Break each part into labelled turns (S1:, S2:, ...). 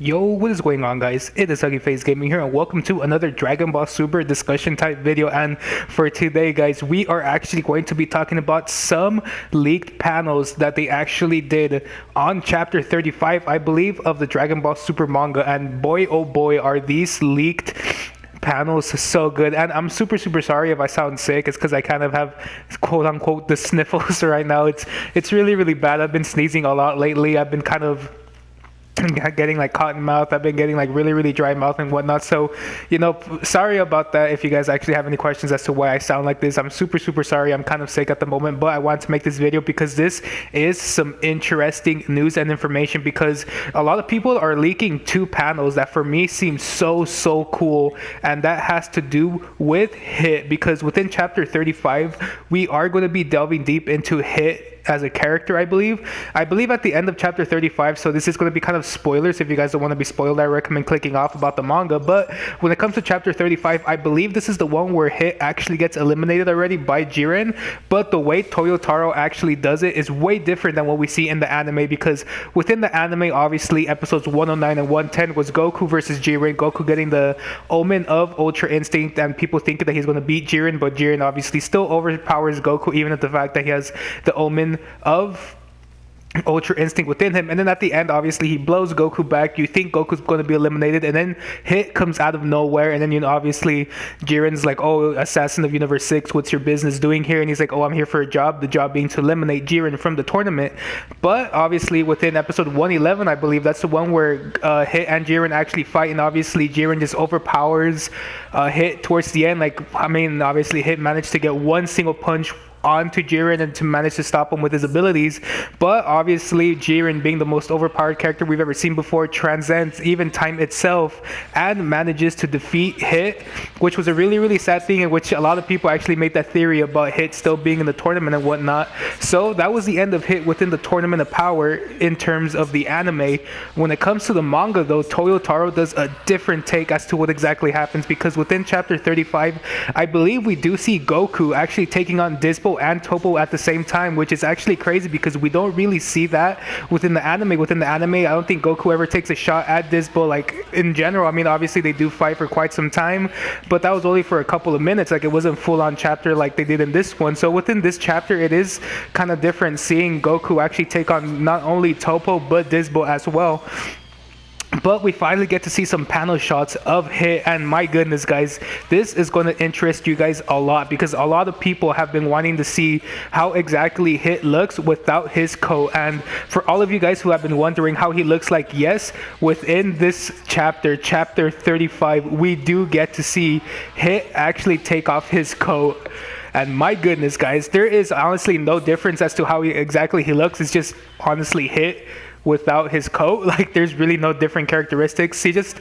S1: Yo, what is going on, guys? It is Huggy Face Gaming here, and welcome to another Dragon Ball Super discussion type video. And for today, guys, we are actually going to be talking about some leaked panels that they actually did on chapter 35, I believe, of the Dragon Ball Super manga. And boy, oh boy, are these leaked panels so good. And I'm super sorry if I sound sick. It's because I kind of have quote unquote the sniffles right now. It's really bad. I've been sneezing a lot lately. I've been kind of getting like cotton mouth. I've been getting like really dry mouth and whatnot, so sorry about that. If you guys actually have any questions as to why I sound like this, I'm super sorry. I'm kind of sick at the moment, but I wanted to make this video because this is some interesting news and information, because a lot of people are leaking two panels that for me seem so cool, and that has to do with Hit, because within chapter 35 we are going to be delving deep into Hit as a character. I believe at the end of chapter 35, so this is going to be kind of spoilers. If you guys don't want to be spoiled, I recommend clicking off about the manga. But when it comes to chapter 35, I believe this is the one where Hit actually gets eliminated already by Jiren, but the way Toyotaro actually does it is way different than what we see in the anime, because within the anime, obviously episodes 109 and 110 was Goku versus Jiren, Goku getting the omen of Ultra Instinct, and people thinking that he's going to beat Jiren, but Jiren obviously still overpowers Goku, even at the fact that he has the omen of Ultra Instinct within him. And then at the end, obviously he blows Goku back. You think Goku's going to be eliminated, and then Hit comes out of nowhere, and then obviously Jiren's like, oh, assassin of Universe 6, what's your business doing here? And he's like, oh, I'm here for a job, the job being to eliminate Jiren from the tournament. But obviously within episode 111, I believe that's the one where Hit and Jiren actually fight, and obviously Jiren just overpowers Hit towards the end. Obviously Hit managed to get one single punch onto Jiren and to manage to stop him with his abilities, but obviously Jiren, being the most overpowered character we've ever seen before, transcends even time itself and manages to defeat Hit, which was a really sad thing, in which a lot of people actually made that theory about Hit still being in the tournament and whatnot. So that was the end of Hit within the Tournament of Power in terms of the anime. When it comes to the manga though, Toyotaro does a different take as to what exactly happens, because within chapter 35, I believe we do see Goku actually taking on Dispo and Topo at the same time, which is actually crazy because we don't really see that within the anime. Within the anime, I don't think Goku ever takes a shot at Dispo, like in general. Obviously they do fight for quite some time, but that was only for a couple of minutes. Like, it wasn't full on chapter like they did in this one. So within this chapter, it is kind of different seeing Goku actually take on not only Topo but Dispo as well. But we finally get to see some panel shots of Hit, and my goodness, guys, this is going to interest you guys a lot, because a lot of people have been wanting to see how exactly Hit looks without his coat. And for all of you guys who have been wondering how he looks like, yes, within this chapter 35, we do get to see Hit actually take off his coat. And my goodness, guys, there is honestly no difference as to how exactly he looks. It's just honestly Hit without his coat. Like, there's really no different characteristics. He just,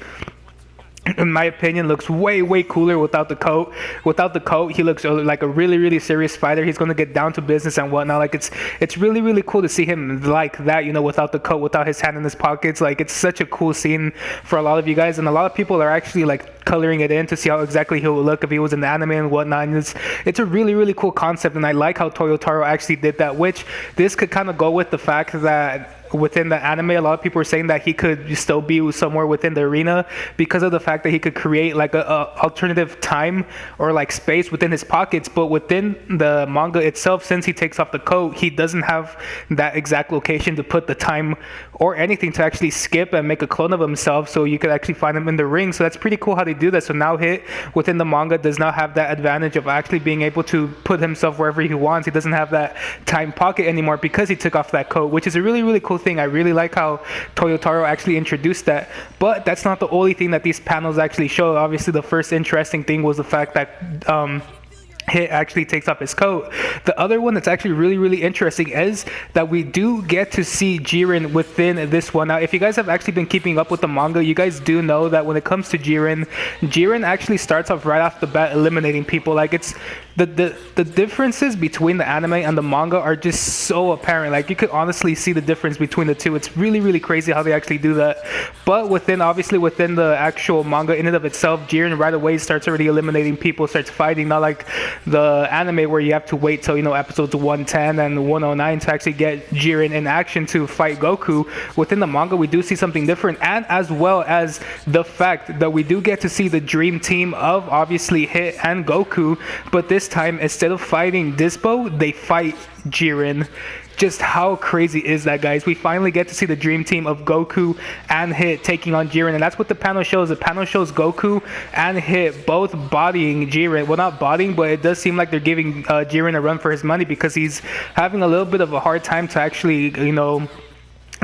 S1: in my opinion, looks way cooler without the coat. Without the coat, he looks like a really serious fighter. He's going to get down to business and whatnot. Like, it's really cool to see him like that, without the coat, without his hand in his pockets. Like, it's such a cool scene for a lot of you guys, and a lot of people are actually like coloring it in to see how exactly he would look if he was in the anime and whatnot. And it's a really cool concept, and I like how Toyotaro actually did that, which this could kind of go with the fact that within the anime, a lot of people are saying that he could still be somewhere within the arena because of the fact that he could create like a alternative time or like space within his pockets. But within the manga itself, since he takes off the coat, he doesn't have that exact location to put the time or anything to actually skip and make a clone of himself, so you could actually find him in the ring. So that's pretty cool how they do that. So now Hit within the manga does not have that advantage of actually being able to put himself wherever he wants. He doesn't have that time pocket anymore because he took off that coat, which is a really cool thing. I really like how Toyotaro actually introduced that. But that's not the only thing that these panels actually show. Obviously, the first interesting thing was the fact that Hit actually takes off his coat. The other one that's actually really interesting is that we do get to see Jiren within this one. Now, if you guys have actually been keeping up with the manga, you guys do know that when it comes to Jiren actually starts off right off the bat eliminating people. Like, it's the differences between the anime and the manga are just so apparent. Like, you could honestly see the difference between the two. It's really crazy how they actually do that. But within the actual manga in and of itself, Jiren right away starts already eliminating people, starts fighting. Not like the anime where you have to wait till, you know, episodes 110 and 109 to actually get Jiren in action to fight Goku. Within the manga, we do see something different, and as well as the fact that we do get to see the dream team of obviously Hit and Goku, but this time instead of fighting Dispo, they fight Jiren. Just how crazy is that, guys? We finally get to see the dream team of Goku and Hit taking on Jiren, and that's what the panel shows. The panel shows Goku and Hit both bodying Jiren. Well, not bodying, but it does seem like they're giving Jiren a run for his money, because he's having a little bit of a hard time to actually, you know,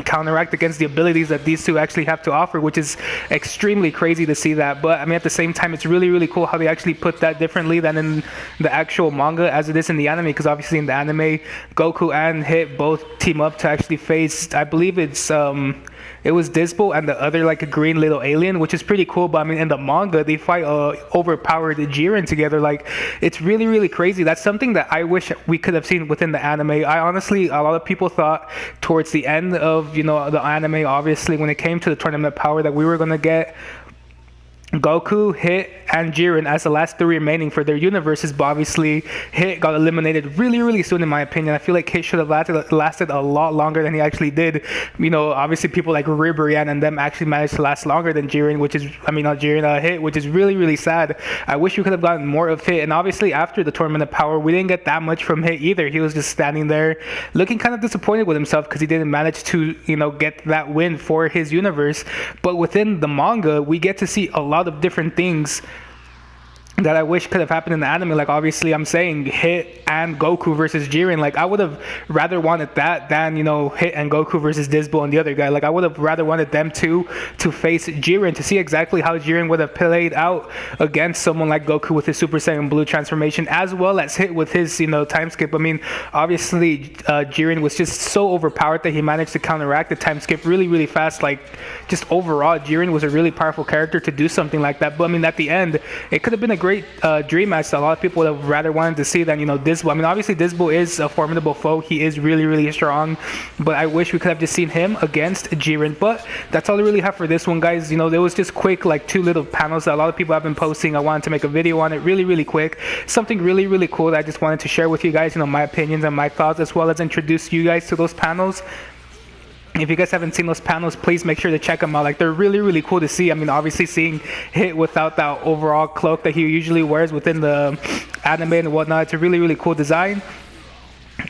S1: counteract against the abilities that these two actually have to offer, which is extremely crazy to see that. But I mean, at the same time, it's really, really cool how they actually put that differently than in the actual manga as it is in the anime, because obviously in the anime, Goku and Hit both team up to actually face, I believe it was Dispo and the other, like, a green little alien, which is pretty cool. But I mean, in the manga, they fight overpowered Jiren together. Like, it's really, really crazy. That's something that I wish we could have seen within the anime. I honestly, a lot of people thought towards the end of, you know, the anime, obviously, when it came to the Tournament of Power, that we were going to get Goku, Hit, and Jiren as the last three remaining for their universes, but obviously Hit got eliminated really, really soon, in my opinion. I feel like Hit should have lasted a lot longer than he actually did. You know, obviously people like Ribrian and them actually managed to last longer than Jiren, which is, I mean, not Jiren, Hit, which is really, really sad. I wish we could have gotten more of Hit, and obviously after the Tournament of Power, we didn't get that much from Hit either. He was just standing there looking kind of disappointed with himself because he didn't manage to, you know, get that win for his universe. But within the manga, we get to see a lot of different things that I wish could have happened in the anime. Like, obviously I'm saying Hit and Goku versus Jiren. Like, I would have rather wanted that than, you know, Hit and Goku versus Disbo and the other guy. Like, I would have rather wanted them two to face Jiren, to see exactly how Jiren would have played out against someone like Goku with his Super Saiyan Blue transformation, as well as Hit with his, you know, time skip. I mean, obviously Jiren was just so overpowered that he managed to counteract the time skip really, really fast. Like, just overall, Jiren was a really powerful character to do something like that. But I mean, at the end, it could have been a great dream match that a lot of people would have rather wanted to see than, you know, Disbo. I mean, obviously Disbo is a formidable foe. He is really, really strong, but I wish we could have just seen him against Jiren. But that's all I really have for this one, guys. You know, there was just quick, like, two little panels that a lot of people have been posting. I wanted to make a video on it really, really quick. Something really, really cool that I just wanted to share with you guys, you know, my opinions and my thoughts, as well as introduce you guys to those panels. If you guys haven't seen those panels, please make sure to check them out. Like, they're really, really cool to see. I mean, obviously seeing Hit without that overall cloak that he usually wears within the anime and whatnot, it's a really, really cool design.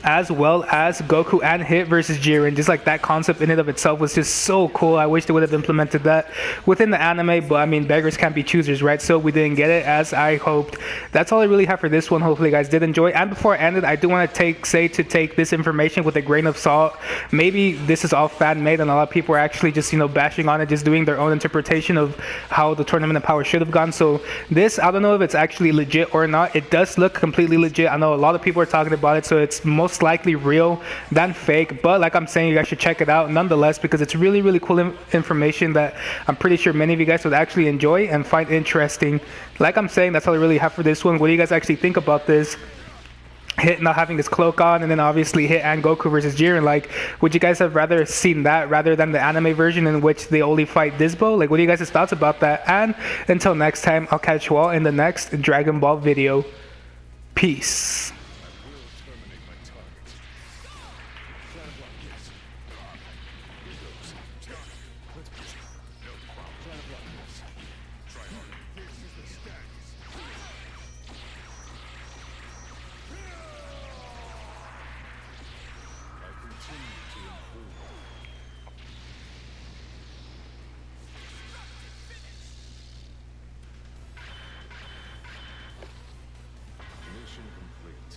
S1: As well as Goku and Hit versus Jiren. Just like that concept in and of itself was just so cool. I wish they would have implemented that within the anime, but I mean, beggars can't be choosers, right? So we didn't get it as I hoped. That's all I really have for this one. Hopefully you guys did enjoy. And before I end it, I do want to take this information with a grain of salt. Maybe this is all fan made and a lot of people are actually just, you know, bashing on it, just doing their own interpretation of how the Tournament of Power should have gone. So this, I don't know if it's actually legit or not. It does look completely legit. I know a lot of people are talking about it, so it's most likely real than fake, but like I'm saying, you guys should check it out nonetheless, because it's really, really cool information that I'm pretty sure many of you guys would actually enjoy and find interesting. Like I'm saying, that's all I really have for this one. What do you guys actually think about this? Hit not having his cloak on, and then obviously Hit and Goku versus Jiren. Like, would you guys have rather seen that rather than the anime version in which they only fight Disbo? Like, what are you guys' thoughts about that? And until next time, I'll catch you all in the next Dragon Ball video. Peace.
S2: Mission complete.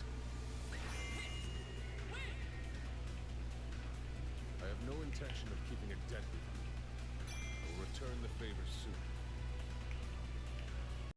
S2: I have no intention of keeping it deadly. I will return the favor soon.